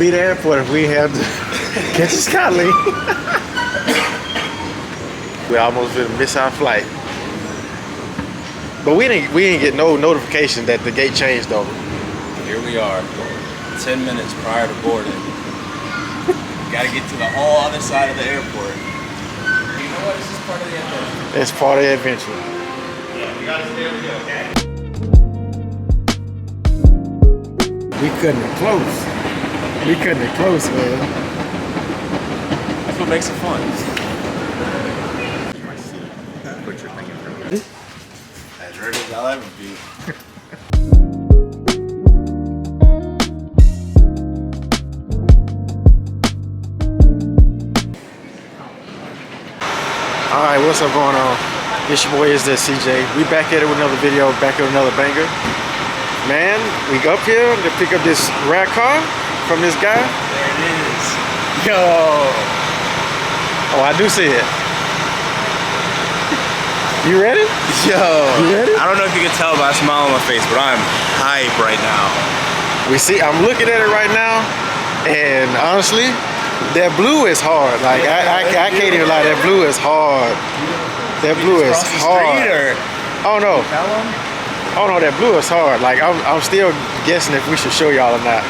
be the airport if we had to catch a Scotland. We almost didn't miss our flight. But we didn't get no notification that the gate changed though. Here we are, 10 minutes prior to boarding. Got to get to the whole other side of the airport. You know what? This is part of the adventure. It's part of the adventure. Yeah, we got to stay over here, okay? We couldn't have close. We couldn't have close, man. That's what makes it fun. Put your thing in front of you. As ready as I'll ever be. Alright, what's up going on? This your boy is the CJ. We back at it with another video, back with another banger. Man, we up here to pick up this rare car from this guy. There it is. Yo! Oh, I do see it. You ready? Yo. You ready? I don't know if you can tell by a smile on my face, but I'm hype right now. I'm looking at it right now, and honestly, that blue is hard. Like I can't even lie, that blue is hard. That blue is hard. Oh no. Oh no, that blue is hard. Like I'm still guessing if we should show y'all or not.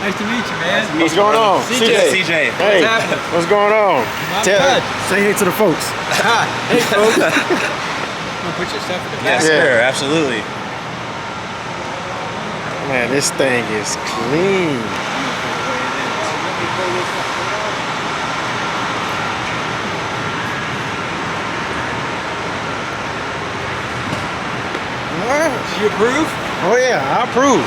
Nice to meet you, man. What's going on? CJ. Hey, What's happening? what's going on? Say hey to the folks. Hey, folks. Put your stuff in the Yes, back. sir. Absolutely. Man, this thing is clean. Do you approve? Oh yeah, I approve.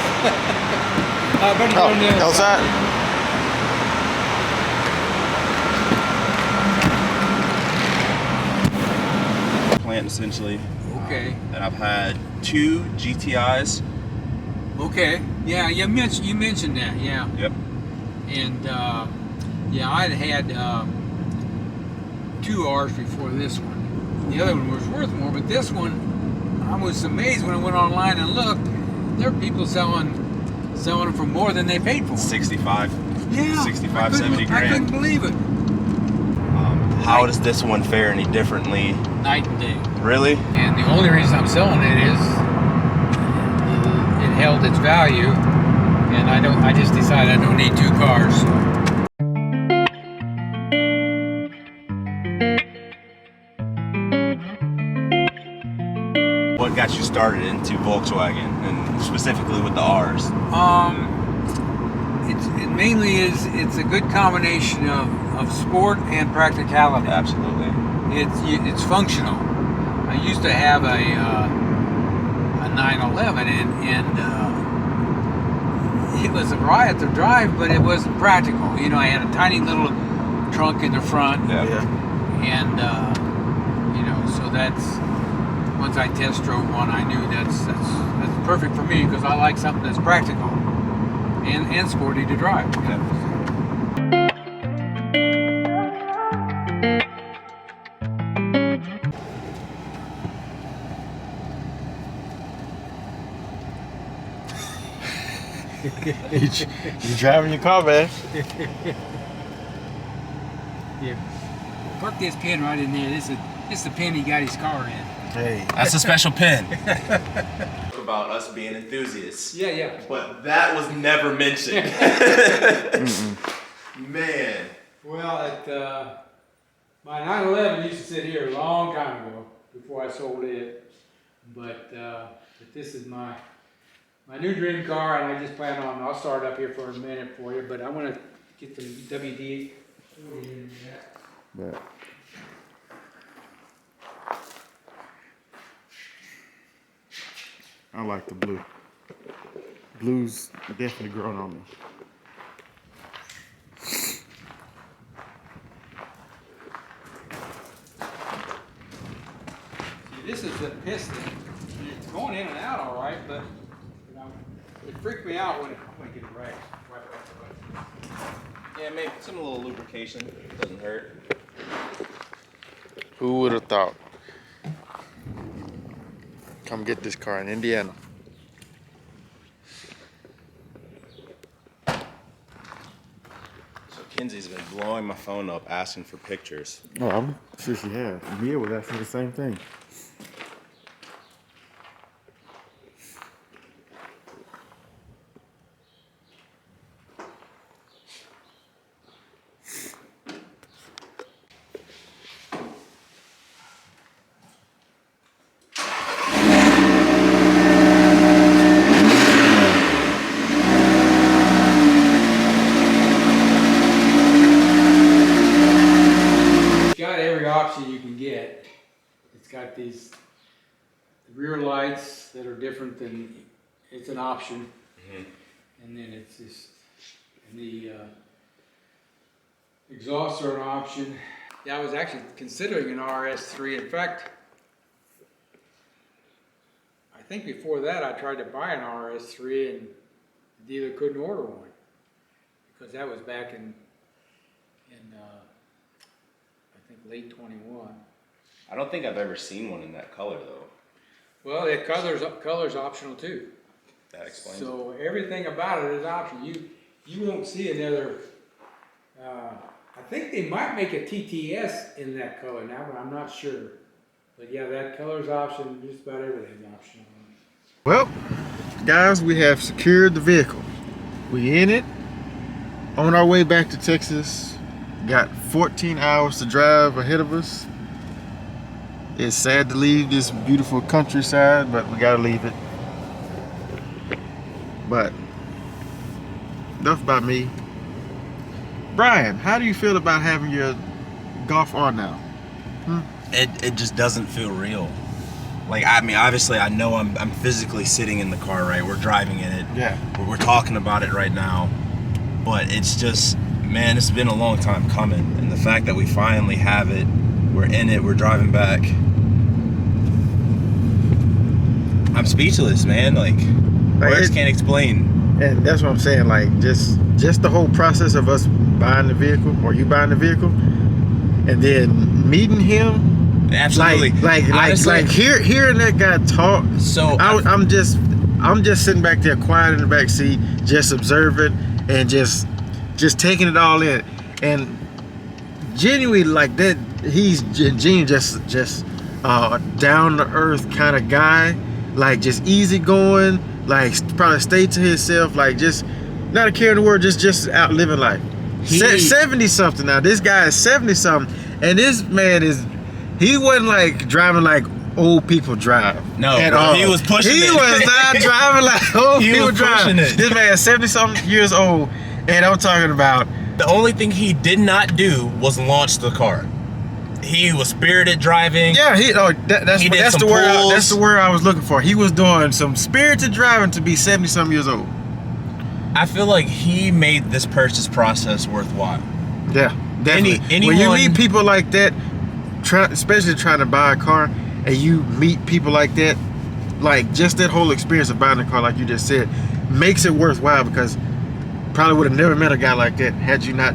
Better go in there. Outside? Plant essentially. Okay. And I've had 2 GTIs. Okay. Yeah, you mentioned that. Yeah. Yep. And yeah, I'd had 2 R's before this one. The other one was worth more, but this one, I was amazed when I went online and looked. There are people selling them for more than they paid for. 65. Yeah. 65, 70 grand. I couldn't believe it. How does this one fare any differently? Night and day. Really? And the only reason I'm selling it is it held its value, and I just decided I don't need 2 cars. What got you started into Volkswagen, and specifically with the R's? It mainly is. It's a good combination of sport and practicality. Absolutely. It's functional. I used to have a 911, and it was a riot to drive, but it wasn't practical. You know, I had a tiny little trunk in the front, Yeah. and you know, so that's. Once I test drove one, I knew that's perfect for me because I like something that's practical and sporty to drive. You driving your car, man? Yeah. Put this pin right in there. This is the pin he got his car in. Hey. That's a special pin. About us being enthusiasts. Yeah. But that was never mentioned. Man. Well, my 911 used to sit here a long time ago before I sold it, but this is my new dream car, and I just plan on. I'll start up here for a minute for you, but I want to get the WD. Yeah. I like the blue. Blue's definitely growing on me. See, this is the piston. It's going in and out all right, but you know, it freaked me out when I'm going to get it right. Yeah, maybe some little lubrication doesn't hurt. Who would have thought? come get this car in Indiana. So Kinsey's been blowing my phone up asking for pictures. Oh, I'm sure she has. Mia was asking the same thing. Option you can get. It's got these rear lights that are different than, it's an option. And then it's just, and the exhausts are an option. Yeah, I was actually considering an RS3. In fact, I think before that I tried to buy an RS3 and the dealer couldn't order one because that was back in I think late 21. I don't think I've ever seen one in that color though. Well, that color's optional too. That explains So everything about it is optional. You won't see another. I think they might make a TTS in that color now, but I'm not sure. But yeah, that color's optional. Just about everything's optional. Well, guys, we have secured the vehicle. We in it. On our way back to Texas. Got 14 hours to drive ahead of us. It's sad to leave this beautiful countryside, but we gotta leave it. But enough about me. Brian, how do you feel about having your Golf R now? It just doesn't feel real. Like, I mean, obviously I know I'm physically sitting in the car, right? We're driving in it. Yeah. We're talking about it right now. But it's just, man, it's been a long time coming. And the fact that we finally have it, we're in it, we're driving back. I'm speechless, man. Like words can't explain. And that's what I'm saying, like just the whole process of us buying the vehicle, or you buying the vehicle, and then meeting him. Absolutely. Like hearing that guy talk. So I'm just sitting back there quiet in the back seat, just observing and just taking it all in. And genuinely, like that, he's just down to earth kind of guy, like just easygoing, like probably stay to himself, like just not a care in the world, just out living life. 70 something now. This guy is 70 something, and this man he wasn't like driving like old people drive. No, at all. He was pushing it. He was not driving like old people driving. This man is 70 something years old, and I'm talking about. The only thing he did not do was launch the car. He was spirited driving. Yeah, that's the word I was looking for. He was doing some spirited driving to be 70 some years old. I feel like he made this purchase process worthwhile. Yeah, definitely. When you meet people like that, especially trying to buy a car, and you meet people like that, like just that whole experience of buying a car, like you just said, makes it worthwhile, because probably would have never met a guy like that had you not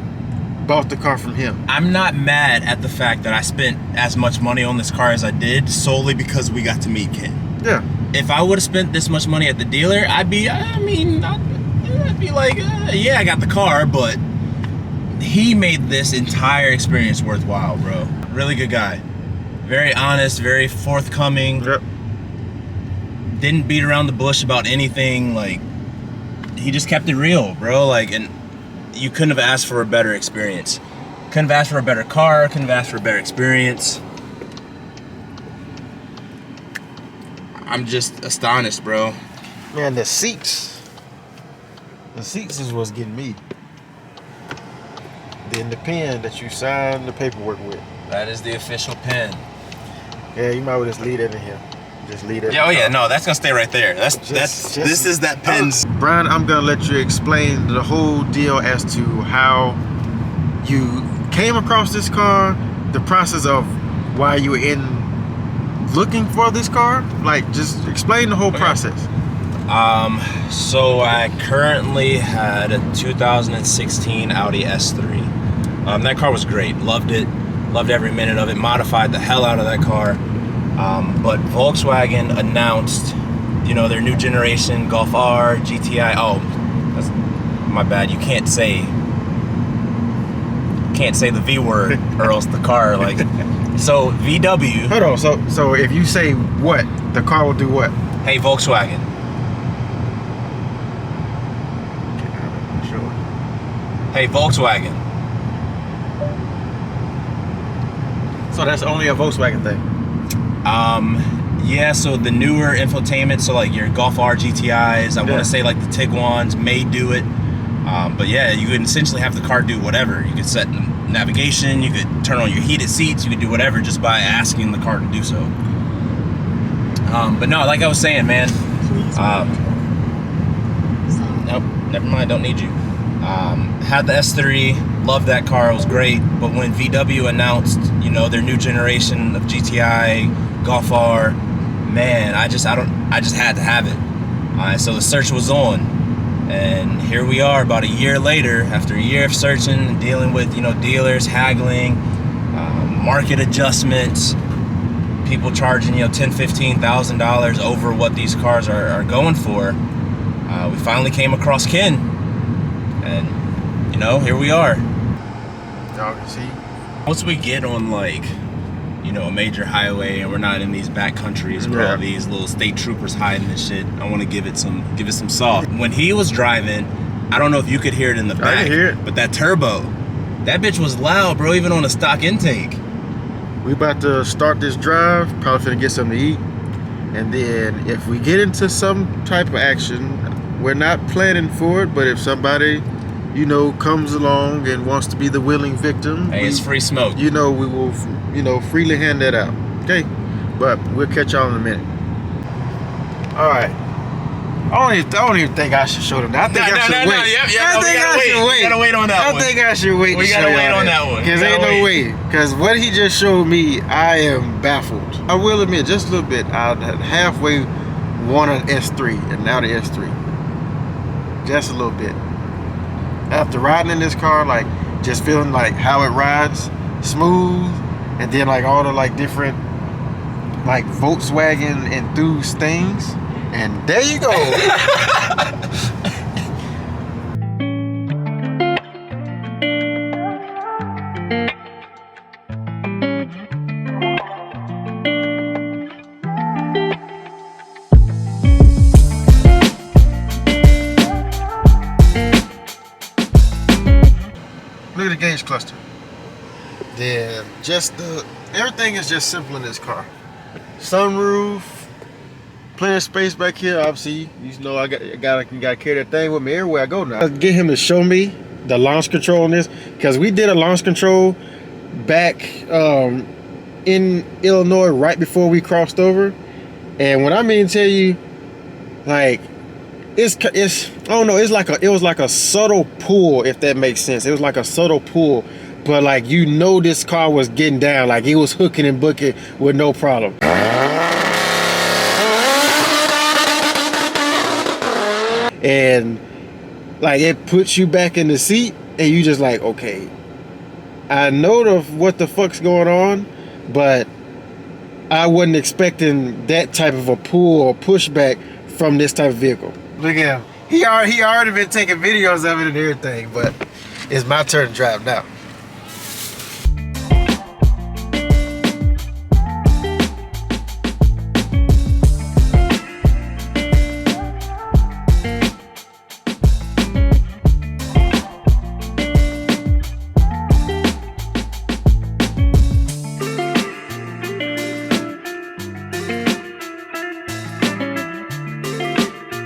bought the car from him. I'm not mad at the fact that I spent as much money on this car as I did solely because we got to meet Ken. Yeah. If I would have spent this much money at the dealer, I'd be like, yeah, I got the car, but he made this entire experience worthwhile, bro. Really good guy. Very honest, very forthcoming. Yep. Didn't beat around the bush about anything. Like, he just kept it real, bro. Like, and you couldn't have asked for a better experience. Couldn't have asked for a better car. Couldn't have asked for a better experience. I'm just astonished, bro. Man, the seats is what's getting me. Then the pen that you signed the paperwork with. That is the official pen. Yeah, you might well just leave that in here. Just leave it. Yeah, oh yeah, no, that's gonna stay right there. This is that pen's. Brian, I'm gonna let you explain the whole deal as to how you came across this car, the process of why you were looking for this car. Like, just explain the whole process. So I currently had a 2016 Audi S3. That car was great. Loved it. Loved every minute of it. Modified the hell out of that car. But Volkswagen announced, you know, their new generation Golf R, GTI. Oh, that's my bad. You can't say the V word or else the car like. So VW. Hold on. So if you say what, the car will do what? Hey Volkswagen. Sure. Hey Volkswagen. So that's only a Volkswagen thing. Yeah, so the newer infotainment, so like your Golf R GTIs, I want to say like the Tiguan's may do it. But yeah, you could essentially have the car do whatever. You could set navigation, you could turn on your heated seats, you could do whatever just by asking the car to do so. But no, like I was saying, man. Nope, never mind, don't need you. Had the S3, loved that car, it was great. But when VW announced, you know, their new generation of GTI, Golf R, man, I just had to have it. So the search was on, and here we are about a year later, after a year of searching and dealing with, you know, dealers haggling, market adjustments, people charging, you know, $10,000-$15,000 over what these cars are going for. We finally came across Ken, and you know, here we are. Y'all can see. Once we get on like, you know, a major highway and we're not in these back countries where all these little state troopers hiding and shit, I want to give it some sauce. When he was driving, I don't know if you could hear it in the back, I can hear it. but that turbo, that bitch was loud, bro, even on a stock intake. We about to start this drive, probably finna get something to eat. And then if we get into some type of action, we're not planning for it, but if somebody, you know, comes along and wants to be the willing victim, Hey, it's free smoke. you know, we will, you know, freely hand that out. Okay? But we'll catch y'all in a minute. All right. I don't even think I should show them that. I think I should wait. Yep, I think I should wait. You gotta wait on that one. I think I should wait. We gotta wait on that one. Because ain't no way. Because what he just showed me, I am baffled. I will admit, just a little bit, I halfway wanted S3 and now the S3. Just a little bit. After riding in this car, like just feeling like how it rides smooth, and then like all the like different like Volkswagen enthused things, and there you go. Look at the gauge cluster. Then everything is just simple in this car. Sunroof, plenty of space back here. Obviously, you know I gotta carry that thing with me everywhere I go now. I'll get him to show me the launch control on this, because we did a launch control back in Illinois right before we crossed over. And when I mean tell you, like, it's I don't know, it was like a subtle pull, if that makes sense. It was like a subtle pull, but like, you know, this car was getting down, like it was hooking and booking with no problem. And like, it puts you back in the seat and you just like, okay, I know what the fuck's going on, but I wasn't expecting that type of a pull or pushback from this type of vehicle. Look at him. He already been taking videos of it and everything, but it's my turn to drive now.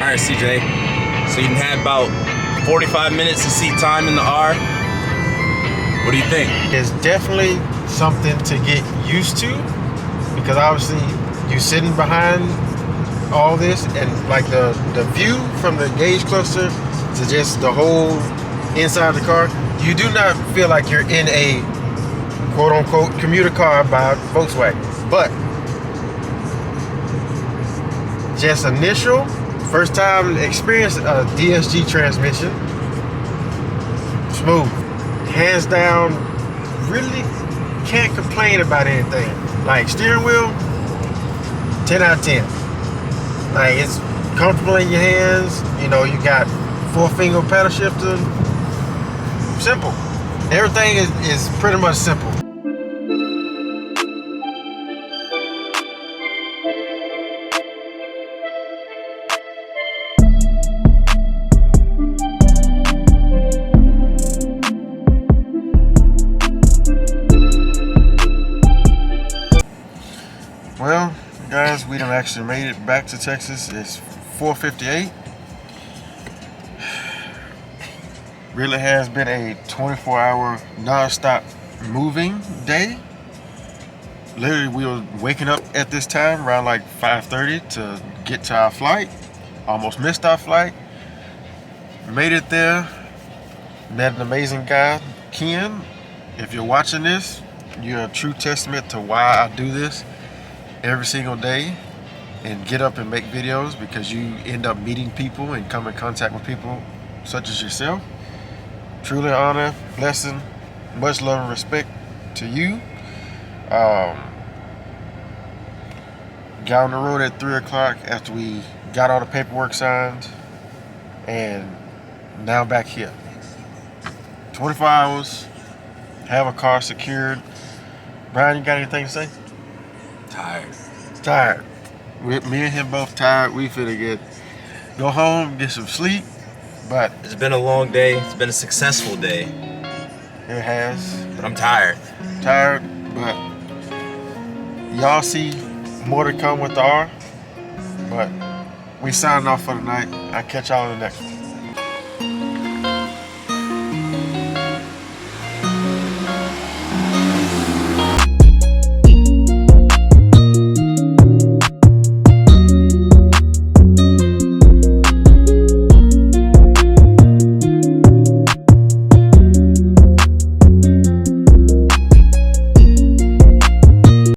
All right, CJ. So you had about 45 minutes of seat time in the R. What do you think? It's definitely something to get used to, because obviously you're sitting behind all this, and like the view from the gauge cluster to just the whole inside of the car, you do not feel like you're in a quote-unquote commuter car by Volkswagen. But just initial, first time experience a DSG transmission, smooth, hands down. Really can't complain about anything. Like steering wheel, 10 out of 10. Like, it's comfortable in your hands. You know, you got 4-finger pedal shifter. Simple. Everything is pretty much simple. Well, guys, we done actually made it back to Texas. It's 4:58. Really has been a 24-hour non-stop moving day. Literally, we were waking up at this time around like 5:30 to get to our flight. Almost missed our flight. Made it there. Met an amazing guy, Ken. If you're watching this, you're a true testament to why I do this every single day and get up and make videos, because you end up meeting people and come in contact with people such as yourself. Truly an honor, blessing, much love and respect to you. Got on the road at 3 o'clock after we got all the paperwork signed, and now back here. 24 hours, have a car secured. Brian, you got anything to say? Tired. Me and him both tired. We finna go home, get some sleep. But It's been a long day. It's been a successful day. it has. But I'm tired. Tired, but y'all see more to come with the R. But we signing off for the night. I'll catch y'all in the next one.